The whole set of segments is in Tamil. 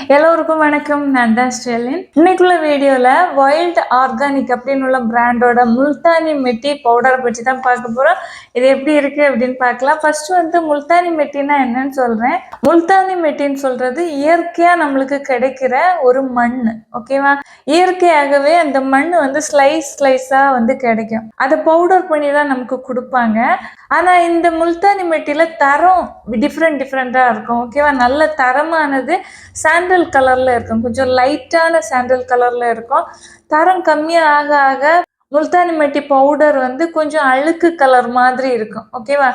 எல்லோருக்கும் வணக்கம். நான் தான் ஸ்டெலின். இன்னைக்குள்ள வீடியோல வைல்ட் ஆர்கானிக் அப்படின்னு உள்ள பிராண்டோட முல்தானி மெட்டி பவுடரை பற்றி தான் பார்க்க போறோம். இது எப்படி இருக்கு அப்படின்னு பார்க்கலாம். ஃபர்ஸ்ட் வந்து முல்தானி மெட்டினா என்னன்னு சொல்றேன். முல்தானி மெட்டின்னு சொல்றது இயற்கையா நம்மளுக்கு கிடைக்கிற ஒரு மண். ஓகேவா? இயற்கையாகவே அந்த மண் வந்து ஸ்லைஸா வந்து கிடைக்கும். அதை பவுடர் பண்ணி தான் நமக்கு கொடுப்பாங்க. ஆனா இந்த முல்தானி மெட்டியில தரம் டிஃப்ரெண்டா இருக்கும். ஓகேவா? நல்ல தரமானது சாண்டல் கலர்ல இருக்கும். கொஞ்சம் லைட்டான சாண்டல் கலர்ல இருக்கும். தரம் கம்மியாக ஆக ஆக முல்தானி மெட்டி பவுடர் வந்து கொஞ்சம் அழுக்கு கலர் மாதிரி இருக்கும். ஓகேவா?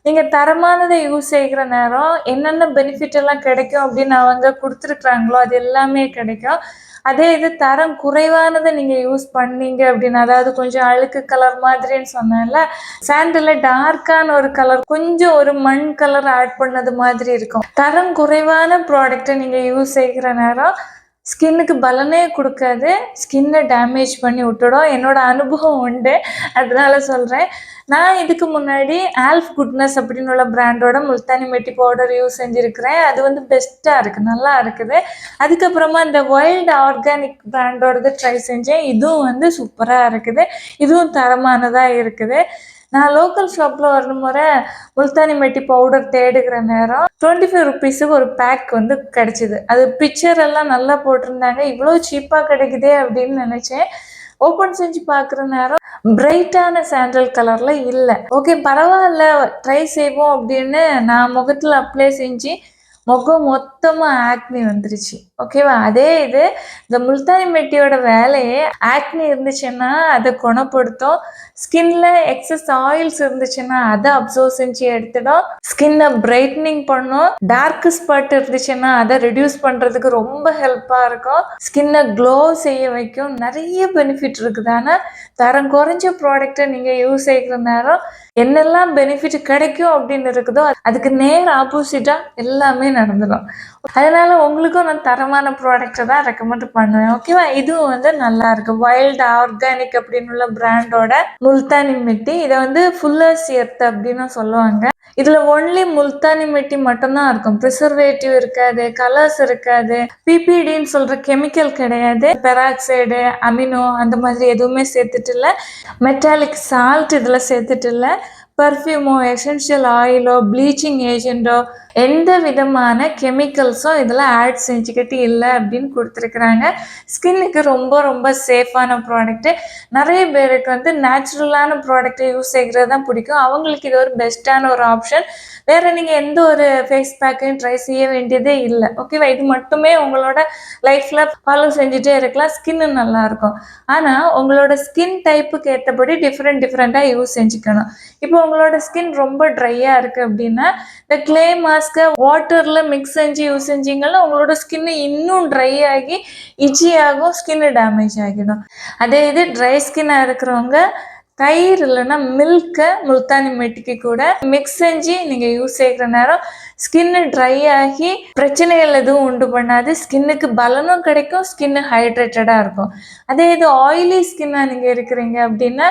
நீங்க தரமானதை யூஸ் செய்கிற நேரம் என்னென்ன பெனிஃபிட் எல்லாம் கிடைக்கும் அப்படின்னு அவங்க கொடுத்துருக்குறாங்களோ அது எல்லாமே கிடைக்கும். அதே இது தரம் குறைவானதை நீங்க யூஸ் பண்ணீங்க அப்படின்னு, அதாவது கொஞ்சம் அழுக்கு கலர் மாதிரின்னு சொன்னேன்ல, சாண்டில் டார்க்கான ஒரு கலர், கொஞ்சம் ஒரு மண் கலர் ஆட் பண்ணது மாதிரி இருக்கும். தரம் குறைவான ப்ராடக்டை நீங்க யூஸ் செய்கிற நேரம் ஸ்கின்னுக்கு பலனே கொடுக்காது, ஸ்கின்னை டேமேஜ் பண்ணி விட்டுடும். என்னோட அனுபவம் உண்டு, அதனால சொல்கிறேன். நான் இதுக்கு முன்னாடி ஆல்ஃப் குட்னஸ் அப்படின்னு உள்ள பிராண்டோட முல்தானி மெட்டி பவுடர் யூஸ் செஞ்சுருக்கிறேன். அது வந்து பெஸ்ட்டாக இருக்குது, நல்லா இருக்குது. அதுக்கப்புறமா இந்த வைல்ட் ஆர்கானிக் பிராண்டோடது ட்ரை செஞ்சேன். இதுவும் வந்து சூப்பராக இருக்குது, இதுவும் தரமானதாக இருக்குது. நான் லோக்கல் ஷாப்பில் ஒரு முறை முல்தானி மெட்டி பவுடர் தேடுகிற நேரம் 25 ருபீஸுக்கு ஒரு பேக் வந்து கிடச்சிது. அது பிக்சர் எல்லாம் நல்லா போட்டிருந்தாங்க. இவ்வளோ சீப்பாக கிடைக்குதே அப்படின்னு நினச்சேன். ஓப்பன் செஞ்சு பார்க்குற நேரம் பிரைட்டான சாண்டல் கலரில் இல்லை. ஓகே, பரவாயில்ல, ட்ரை செய்வோம் அப்படின்னு நான் முகத்தில் அப்ளை செஞ்சு முகம் மொத்தமாக ஆக்னி வந்துருச்சு. ஓகேவா? அதே இது இந்த முல்தானி மெட்டியோட வேலையே ஆக்னி இருந்துச்சுன்னா அதை குணப்படுத்தும். ஸ்கின்ல எக்ஸஸ் ஆயில்ஸ் இருந்துச்சுன்னா அதை அப்சர்வ் செஞ்சு எடுத்துடும். ஸ்கின்னை பிரைட்னிங் பண்ணும். டார்க் ஸ்பாட் இருந்துச்சுன்னா அதை ரெடியூஸ் பண்ணுறதுக்கு ரொம்ப ஹெல்ப்பாக இருக்கும். ஸ்கின்னை க்ளோ செய்ய வைக்கும். நிறைய பெனிஃபிட் இருக்குது. ஆனால் தரம் குறைஞ்ச ப்ராடக்டை நீங்கள் யூஸ் செய்கிற நேரம் என்னெல்லாம் பெனிஃபிட் கிடைக்கும் அப்படின்னு இருக்குதோ அதுக்கு நேர் ஆப்போசிட்டாக எல்லாமே நடந்துடும். அதனால உங்களுக்கும் நான் தரமான ப்ராடக்டை தான் ரெக்கமெண்ட் பண்ணுவேன். ஓகேவா? இதுவும் வந்து நல்லா இருக்கு. வைல்ட் ஆர்கானிக் அப்படின்னு உள்ள பிராண்டோட முல்தானி மெட்டி. இதை வந்து ஃபுல்லர்ஸ் எர்த் அப்படின்னு சொல்லுவாங்க. இதுல ஒன்லி முல்தானி மெட்டி மட்டும்தான் இருக்கும். ப்ரிசர்வேட்டிவ் இருக்காது, கலர்ஸ் இருக்காது, பிபிடின்னு சொல்ற கெமிக்கல் கிடையாது, பெராக்சைடு, அமினோ அந்த மாதிரி எதுவுமே சேர்த்துட்டு இல்லை, மெட்டாலிக் சால்ட் இதுல சேர்த்துட்டு இல்லை, பர்ஃப்யூமோ, எசென்ஷியல் ஆயிலோ, ப்ளீச்சிங் ஏஜென்ட்டோ, எந்த விதமான கெமிக்கல்ஸும் இதில் ஆட் செஞ்சுக்கிட்டு இல்லை அப்படின்னு கொடுத்துருக்குறாங்க. ஸ்கின்னுக்கு ரொம்ப ரொம்ப சேஃபான ப்ராடக்ட்டு. நிறைய பேருக்கு வந்து நேச்சுரலான ப்ராடக்டை யூஸ் செய்கிறது தான் பிடிக்கும். அவங்களுக்கு இது ஒரு பெஸ்ட்டான ஒரு ஆப்ஷன். வேறு நீங்கள் எந்த ஒரு ஃபேஸ் பேக்கையும் ட்ரை செய்ய வேண்டியதே இல்லை. ஓகேவா? இது மட்டுமே உங்களோட லைஃப்பில் ஃபாலோ செஞ்சுட்டே இருக்கலாம். ஸ்கின்னு நல்லாயிருக்கும். ஆனால் உங்களோட ஸ்கின் டைப்புக்கு ஏற்றபடி டிஃப்ரெண்ட்டாக யூஸ் செஞ்சுக்கணும். இப்போ உங்களோட ஸ்கின் ரொம்ப ட்ரையாக இருக்குது அப்படின்னா இந்த கிளே மாஸ்க்கை வாட்டரில் மிக்ஸ் செஞ்சு யூஸ் செஞ்சிங்கன்னா உங்களோட ஸ்கின்னு இன்னும் ட்ரை ஆகி இச்சி ஆகும், ஸ்கின்னு டேமேஜ் ஆகிடும். அதே இது ட்ரை ஸ்கின்னாக இருக்கிறவங்க தயிர் இல்லைன்னா மில்கை முல்தானி மெட்டிக்கு கூட மிக்ஸ் செஞ்சு நீங்கள் யூஸ் செய்கிற நேரம் ஸ்கின்னு ட்ரை ஆகி பிரச்சனைகள் எதுவும் உண்டு பண்ணாது. ஸ்கின்னுக்கு பலனும் கிடைக்கும், ஸ்கின்னு ஹைட்ரேட்டடாக இருக்கும். அதே இது ஆயிலி ஸ்கின்னாக நீங்கள் இருக்கிறீங்க அப்படின்னா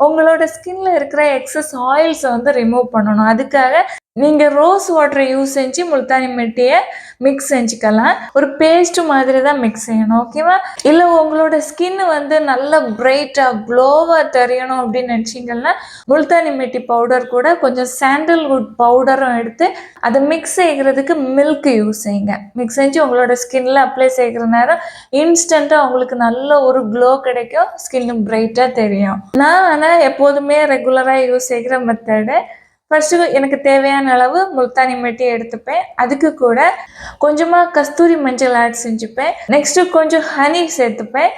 உங்களோட ஸ்கின்ல இருக்கிற எக்ஸஸ் ஆயில்ஸை வந்து ரிமூவ் பண்ணணும். அதுக்காக நீங்கள் ரோஸ் வாட்டரை யூஸ் செஞ்சு முல்தானி மெட்டியை மிக்ஸ் செஞ்சுக்கலாம். ஒரு பேஸ்ட் மாதிரி தான் மிக்ஸ் செய்யணும். ஓகேவா? இல்லை உங்களோட ஸ்கின் வந்து நல்ல பிரைட்டாக க்ளோவாக தெரியணும் அப்படின்னு நினச்சிங்கன்னா முல்தானி மெட்டி பவுடர் கூட கொஞ்சம் சாண்டல்வுட் பவுடரும் எடுத்து அதை மிக்ஸ் செய்கிறதுக்கு மில்க் யூஸ் செய்யுங்க. மிக்ஸ் செஞ்சு உங்களோட ஸ்கின்ல அப்ளை செய்கிற நேரம் இன்ஸ்டண்ட்டாக உங்களுக்கு நல்ல ஒரு க்ளோ கிடைக்கும், ஸ்கின்னு பிரைட்டாக தெரியும். நான் ஆனால் எப்போதுமே ரெகுலராக யூஸ் செய்கிற மெத்தடு, ஃபர்ஸ்ட்டு எனக்கு தேவையான அளவு முல்தானி மெட்டி எடுத்துப்பேன். அதுக்கு கூட கொஞ்சமாக கஸ்தூரி மஞ்சள் ஆட் செஞ்சுப்பேன். நெக்ஸ்ட்டு கொஞ்சம் ஹனி சேர்த்துப்பேன்.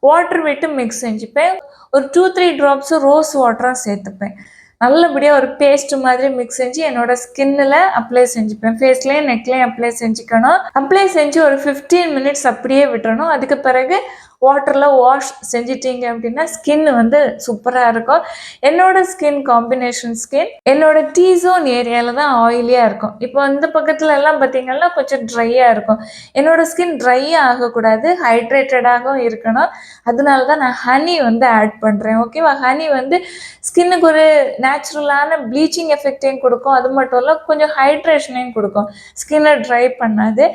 வாட்டர் விட்டு மிக்ஸ் செஞ்சுப்பேன். ஒரு 2-3 ட்ராப்ஸு ரோஸ் வாட்டரும் சேர்த்துப்பேன். நல்லபடியாக ஒரு பேஸ்ட் மாதிரி மிக்ஸ் செஞ்சு என்னோட ஸ்கின்னில் அப்ளை செஞ்சுப்பேன். ஃபேஸ்லேயும் நெக்லேயும் அப்ளை செஞ்சுக்கணும். அப்ளை செஞ்சு ஒரு 15 மினிட்ஸ் அப்படியே விட்டுறணும். அதுக்கு பிறகு வாட்டரில் வாஷ் செஞ்சிட்டிங்க அப்படின்னா ஸ்கின் வந்து சூப்பராக இருக்கும். என்னோட ஸ்கின் காம்பினேஷன் ஸ்கின் என்னோட டீசோன் ஏரியாவில் தான் ஆயிலியாக இருக்கும். இப்போ இந்த பக்கத்தில் எல்லாம் பார்த்தீங்கன்னா கொஞ்சம் ட்ரையாக இருக்கும். என்னோட ஸ்கின் ட்ரையாக ஆகக்கூடாது, ஹைட்ரேட்டடாகவும் இருக்கணும். அதனால தான் நான் ஹனி வந்து ஆட் பண்ணுறேன். ஓகேவா? ஹனி வந்து ஸ்கின்னுக்கு ஒரு நேச்சுரலான ப்ளீச்சிங் எஃபெக்டையும் கொடுக்கும். அது மட்டும் இல்லை, கொஞ்சம் ஹைட்ரேஷனையும் கொடுக்கும், ஸ்கின்னை ட்ரை பண்ணாது.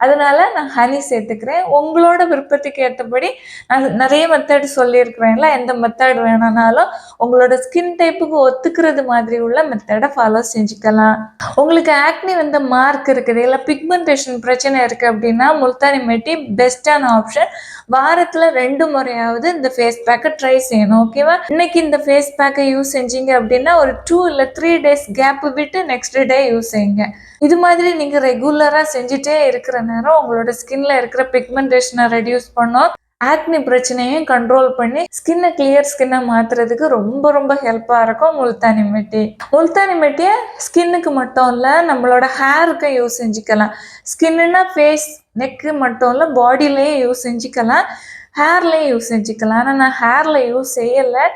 அதனால நான் ஹனி சேர்த்துக்கிறேன். உங்களோட விருப்பத்துக்கு ஏற்றபடி நான் நிறைய மெத்தட் சொல்லியிருக்கிறேன்ல, எந்த மெத்தட் வேணும்னாலும் உங்களோட ஸ்கின் டைப்புக்கு ஒத்துக்கிறது மாதிரி உள்ள மெத்தடை ஃபாலோ செஞ்சுக்கலாம். உங்களுக்கு ஆக்னி வந்த மார்க் இருக்குது, இல்லை பிக்மெண்டேஷன் பிரச்சனை இருக்குது அப்படின்னா முல்தானி மெட்டி பெஸ்ட்டான ஆப்ஷன். வாரத்தில் 2 முறையாவது இந்த ஃபேஸ் பேக்கை ட்ரை செய்யணும். ஓகேவா? இன்னைக்கு இந்த ஃபேஸ் பேக்கை யூஸ் செஞ்சீங்க அப்படின்னா ஒரு 2 இல்லை 3 டேஸ் கேப் விட்டு நெக்ஸ்ட் டே யூஸ் செய்யுங்க. இது மாதிரி நீங்கள் ரெகுலராக செஞ்சுட்டே இருக்கிற நேரம் உங்களோட ஸ்கின்ல இருக்கிற பிக்மெண்டேஷனை ரெடியூஸ் பண்ணும், ஆக்னி பிரச்சனையும் கண்ட்ரோல் பண்ணி ஸ்கின்னை கிளியர் ஸ்கின்னை மாற்றுறதுக்கு ரொம்ப ரொம்ப ஹெல்ப்பாக இருக்கும் முல்தானி மெட்டி. முல்தானி மெட்டியை ஸ்கின்னுக்கு மட்டும் இல்லை, நம்மளோட ஹேருக்கும் யூஸ் செஞ்சுக்கலாம். ஸ்கின்னுனா ஃபேஸ் நெக்கு மட்டும் இல்லை, பாடியிலேயே யூஸ் செஞ்சுக்கலாம், ஹேர்லேயும் யூஸ் செஞ்சுக்கலாம். ஆனால் நான் ஹேரில் யூஸ் செய்யலை,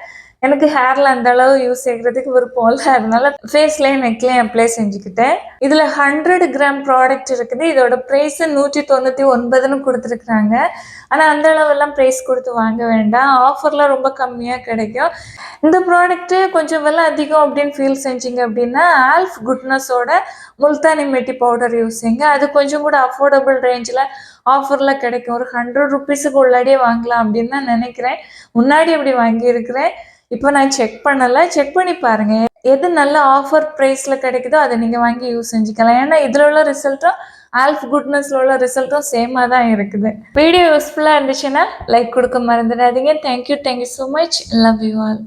எனக்கு ஹேரில் அந்த அளவு யூஸ் செய்கிறதுக்கு விருப்பம் இல்லை, அதனால ஃபேஸ்லேயும் நெக்லேயும் அப்ளை செஞ்சுக்கிட்டேன். இதில் 100 கிராம் ப்ராடக்ட் இருக்குது. இதோட ப்ரைஸு 199ன்னு கொடுத்துருக்குறாங்க. ஆனால் அந்த அளவெல்லாம் ப்ரைஸ் கொடுத்து வாங்க வேண்டாம், ஆஃபரில் ரொம்ப கம்மியாக கிடைக்கும். இந்த ப்ராடக்ட்டு கொஞ்சம் விலை அதிகம் அப்படின்னு ஃபீல் செஞ்சிங்க அப்படின்னா ஆல்ஃப் குட்னஸோட முல்தானி மெட்டி பவுடர் யூஸ் செய்யுங்க. அது கொஞ்சம் கூட அஃபோர்டபுள் ரேஞ்சில் ஆஃபரில் கிடைக்கும். ஒரு 100 ருபீஸுக்கு உள்ளாடியே வாங்கலாம் அப்படின்னு தான் நினைக்கிறேன். முன்னாடி அப்படி வாங்கியிருக்கிறேன், இப்போ நான் செக் பண்ணலை, செக் பண்ணி பாருங்கள். எது நல்ல ஆஃபர் ப்ரைஸில் கிடைக்குதோ அதை நீங்கள் வாங்கி யூஸ் செஞ்சுக்கலாம். ஏன்னா இதில் உள்ள ரிசல்ட்டும் ஆல்ஃப் குட்னஸில் உள்ள ரிசல்ட்டும் சேமாக தான் இருக்குது. வீடியோ யூஸ்ஃபுல்லாக இருந்துச்சுன்னா லைக் கொடுக்க மறந்துடாதீங்க. Thank you so much. Love you all.